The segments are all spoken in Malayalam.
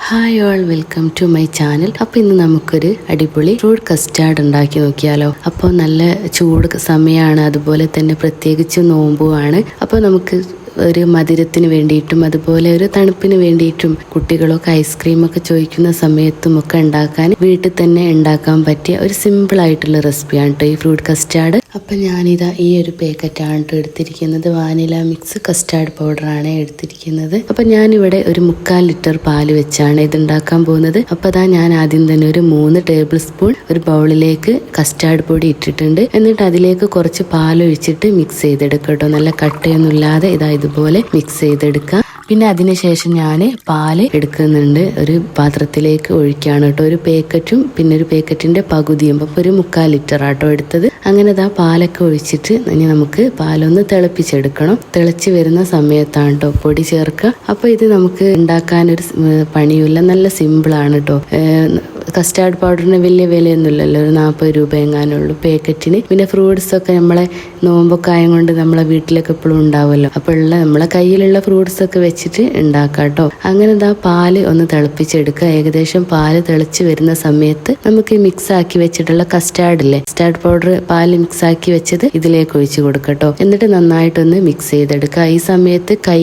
Hi all, welcome to my channel. അപ്പോൾ ഇന്ന് നമുക്കൊരു അടിപൊളി ഫ്രൂട്ട് കസ്റ്റാർഡ് ഉണ്ടാക്കി നോക്കിയാലോ. അപ്പോൾ നല്ല ചൂട് സമയമാണ്, അതുപോലെ തന്നെ പ്രത്യേകിച്ച് നോമ്പുമാണ്. അപ്പോൾ നമുക്ക് ഒരു മധുരത്തിന് വേണ്ടിയിട്ടും അതുപോലെ ഒരു തണുപ്പിന് വേണ്ടിയിട്ടും കുട്ടികളൊക്കെ ഐസ്ക്രീമൊക്കെ ചോദിക്കുന്ന സമയത്തും ഒക്കെ ഉണ്ടാക്കാൻ വീട്ടിൽ തന്നെ ഉണ്ടാക്കാൻ പറ്റിയ ഒരു സിമ്പിൾ ആയിട്ടുള്ള റെസിപ്പിയാണ് കേട്ടോ ഈ ഫ്രൂട്ട് കസ്റ്റാർഡ്. അപ്പം ഞാനിതാ ഈ ഒരു പാക്കറ്റാണ് എടുത്തിരിക്കുന്നത്. വാനില മിക്സ് കസ്റ്റാർഡ് പൗഡറാണ് എടുത്തിരിക്കുന്നത്. അപ്പം ഞാനിവിടെ ഒരു 3/4 ലിറ്റർ പാല് വെച്ചാണ് ഇത് ഉണ്ടാക്കാൻ പോകുന്നത്. അപ്പോൾ അതാ ഞാൻ ആദ്യം തന്നെ ഒരു 3 ടേബിൾ സ്പൂൺ ഒരു ബൗളിലേക്ക് കസ്റ്റാർഡ് പൊടി ഇട്ടിട്ടുണ്ട്. എന്നിട്ട് അതിലേക്ക് കുറച്ച് പാലൊഴിച്ചിട്ട് മിക്സ് ചെയ്തെടുക്കാം കേട്ടോ. നല്ല കട്ടയൊന്നുമില്ലാതെ ഇതുപോലെ മിക്സ് ചെയ്തെടുക്കാം. പിന്നെ അതിനുശേഷം ഞാൻ പാല് എടുക്കുന്നുണ്ട്, ഒരു പാത്രത്തിലേക്ക് ഒഴിക്കുകയാണ് കേട്ടോ. ഒരു പാക്കറ്റും പിന്നെ ഒരു പാക്കറ്റിന്റെ പകുതിയും, അപ്പോൾ ഒരു 3/4 ലിറ്റർ ആട്ടോ എടുത്തത്. അങ്ങനെ പാലൊക്കെ ഒഴിച്ചിട്ട് ഇനി നമുക്ക് പാലൊന്ന് തിളപ്പിച്ചെടുക്കണം. തിളച്ച് വരുന്ന സമയത്താണ് കേട്ടോ പൊടി ചേർക്കുക. അപ്പോൾ ഇത് നമുക്ക് ഉണ്ടാക്കാനൊരു പണിയില്ല, നല്ല സിമ്പിളാണ് കേട്ടോ. കസ്റ്റാർഡ് പൗഡറിന് വലിയ വിലയൊന്നുമില്ലല്ലോ, ഒരു 40 രൂപ എങ്ങാനുള്ളൂ പാക്കറ്റിന്. പിന്നെ ഫ്രൂട്ട്സ് ഒക്കെ നമ്മളെ നോമ്പൊക്കെ ആയതുകൊണ്ട് നമ്മളെ വീട്ടിലൊക്കെ എപ്പോഴും ഉണ്ടാവുമല്ലോ. അപ്പോൾ നമ്മളെ കയ്യിലുള്ള ഫ്രൂട്ട്സ് ഒക്കെ വെച്ചിട്ട് ഉണ്ടാക്കാം കേട്ടോ. അങ്ങനെ പാല് ഒന്ന് തിളപ്പിച്ചെടുക്കുക. ഏകദേശം പാല് തിളച്ച് വരുന്ന സമയത്ത് നമുക്ക് മിക്സ് ആക്കി വെച്ചിട്ടുള്ള കസ്റ്റാർഡില്ലേ, കസ്റ്റാർഡ് പൗഡർ പാല് മിക്സ് ആക്കി വെച്ചത് ഇതിലേക്ക് ഒഴിച്ച് കൊടുക്കട്ടോ. എന്നിട്ട് നന്നായിട്ടൊന്ന് മിക്സ് ചെയ്തെടുക്കുക. ഈ സമയത്ത് കൈ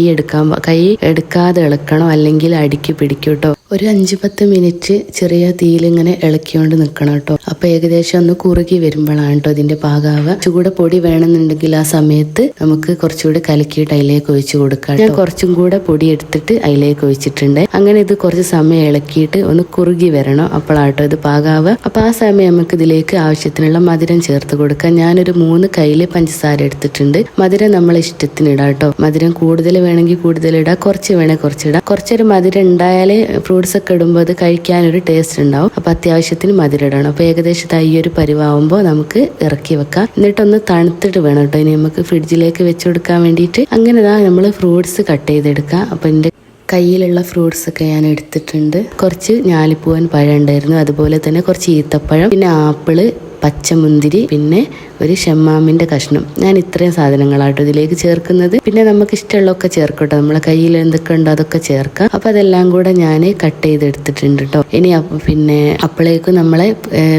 എടുക്കാതെ ഇളക്കണം, അല്ലെങ്കിൽ അടിക്ക് പിടിക്കും കേട്ടോ. ഒരു 5-10 മിനിറ്റ് ചെറിയ തീയിലിങ്ങനെ ഇളക്കിക്കൊണ്ട് നിൽക്കണം കേട്ടോ. അപ്പൊ ഏകദേശം ഒന്ന് കുറുകി വരുമ്പോഴാണ് കേട്ടോ ഇതിന്റെ പാകാവുക. ചൂട് പൊടി വേണമെന്നുണ്ടെങ്കിൽ ആ സമയത്ത് നമുക്ക് കുറച്ചുകൂടി കലക്കിയിട്ട് അതിലേക്ക് ഒഴിച്ച് കൊടുക്കാം. ഞാൻ കുറച്ചും കൂടെ പൊടി എടുത്തിട്ട് അതിലേക്ക് ഒഴിച്ചിട്ടുണ്ട്. അങ്ങനെ ഇത് കുറച്ച് സമയം ഇളക്കിയിട്ട് ഒന്ന് കുറുകി വരണം, അപ്പോഴാട്ടോ ഇത് പാകാവുക. അപ്പൊ ആ സമയം നമുക്ക് ഇതിലേക്ക് ആവശ്യത്തിനുള്ള മധുരം ചേർത്ത് കൊടുക്കാം. ഞാനൊരു 3 കയ്യില് പഞ്ചസാര എടുത്തിട്ടുണ്ട്. മധുരം നമ്മളെ ഇഷ്ടത്തിന് ഇടാം കേട്ടോ. മധുരം കൂടുതൽ വേണമെങ്കിൽ കൂടുതൽ ഇടാം, കുറച്ച് വേണേൽ കുറച്ചിടാം. കുറച്ചൊരു മധുരം ഉണ്ടായാലേ ഫ്രൂട്ട്സ് ഒക്കെ ഇടുമ്പോൾ അത് കഴിക്കാനൊരു ടേസ്റ്റ് ഉണ്ടാവും. അപ്പൊ അത്യാവശ്യത്തിന് മധുരം ഇടണം. അപ്പൊ ഏകദേശം ഈ ഒരു പരിവാകുമ്പോൾ നമുക്ക് ഇറക്കി വെക്കാം. എന്നിട്ടൊന്ന് തണുത്തിട്ട് വേണം കേട്ടോ ഇനി നമുക്ക് ഫ്രിഡ്ജിലേക്ക് വെച്ച് കൊടുക്കാൻ വേണ്ടിയിട്ട്. അങ്ങനെ നമ്മൾ ഫ്രൂട്ട്സ് കട്ട് ചെയ്തെടുക്കാം. അപ്പൊ എന്റെ കയ്യിലുള്ള ഫ്രൂട്ട്സ് ഒക്കെ ഞാൻ എടുത്തിട്ടുണ്ട്. കുറച്ച് ഞാലിപ്പൂവൻ പഴം ഉണ്ടായിരുന്നു, അതുപോലെ തന്നെ കുറച്ച് ഈത്തപ്പഴം, പിന്നെ ആപ്പിള്, പച്ചമുന്തിരി, പിന്നെ ഒരു ഷമ്മാമിന്റെ കഷ്ണം. ഞാൻ ഇത്രയും സാധനങ്ങളാട്ടോ ഇതിലേക്ക് ചേർക്കുന്നത്. പിന്നെ നമുക്ക് ഇഷ്ടമുള്ളതൊക്കെ ചേർക്കട്ടോ, നമ്മളെ കയ്യിൽ എന്തൊക്കെ ഉണ്ടോ അതൊക്കെ ചേർക്കാം. അപ്പൊ അതെല്ലാം കൂടെ ഞാൻ കട്ട് ചെയ്തെടുത്തിട്ടുണ്ട് കേട്ടോ. ഇനി പിന്നെ അപ്പോഴേക്കും നമ്മളെ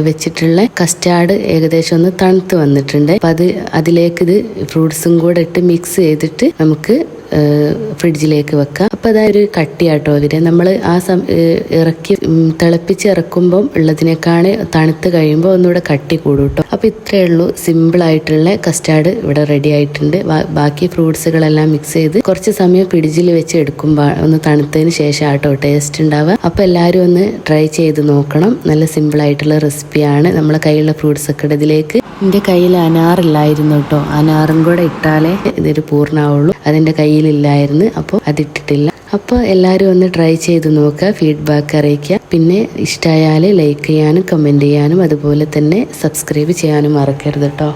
വെച്ചിട്ടുള്ള കസ്റ്റാർഡ് ഏകദേശം ഒന്ന് തണുത്ത് വന്നിട്ടുണ്ട്. അപ്പൊ അതിലേക്ക് ഇത് ഫ്രൂട്ട്സും കൂടെ ഇട്ട് മിക്സ് ചെയ്തിട്ട് നമുക്ക് ഫ്രിഡ്ജിലേക്ക് വെക്കാം. അപ്പൊ അതൊരു കട്ടിയാട്ടോ ഇതിന്. നമ്മൾ ആ ഇറക്കി തിളപ്പിച്ച് ഇറക്കുമ്പോൾ ഉള്ളതിനേക്കാണ് തണുത്ത് കഴിയുമ്പോൾ ഒന്നുകൂടെ കട്ടി കൂടും കേട്ടോ. അപ്പൊ ഇത്രയേ ഉള്ളൂ, സിമ്പിൾ ആയിട്ടുള്ള കസ്റ്റാർഡ് ഇവിടെ റെഡി ആയിട്ടുണ്ട്. ബാക്കി ഫ്രൂട്ട്സുകളെല്ലാം മിക്സ് ചെയ്ത് കുറച്ച് സമയം ഫ്രിഡ്ജിൽ വെച്ച് എടുക്കുമ്പോൾ ഒന്ന് തണുത്തതിന് ശേഷം ആട്ടോ ടേസ്റ്റ് ഉണ്ടാവുക. അപ്പൊ എല്ലാവരും ഒന്ന് ട്രൈ ചെയ്ത് നോക്കണം. നല്ല സിമ്പിൾ ആയിട്ടുള്ള റെസിപ്പിയാണ്. നമ്മളെ കയ്യിലുള്ള ഫ്രൂട്ട്സ് ഒക്കെ ഇതിലേക്ക്. എൻ്റെ കയ്യിൽ അനാറില്ലായിരുന്നു കേട്ടോ, അനാറും കൂടെ ഇട്ടാലേ ഇതൊരു പൂർണ്ണമാവുള്ളൂ. അതെൻ്റെ കയ്യിലില്ലായിരുന്നു, അപ്പോൾ അതിട്ടിട്ടില്ല. അപ്പോൾ എല്ലാവരും ഒന്ന് ട്രൈ ചെയ്ത് നോക്കുക, ഫീഡ്ബാക്ക് അറിയിക്കുക. പിന്നെ ഇഷ്ടമായാൽ ലൈക്ക് ചെയ്യാനും കമൻറ്റ് ചെയ്യാനും അതുപോലെ തന്നെ സബ്സ്ക്രൈബ് ചെയ്യാനും മറക്കരുത് കേട്ടോ.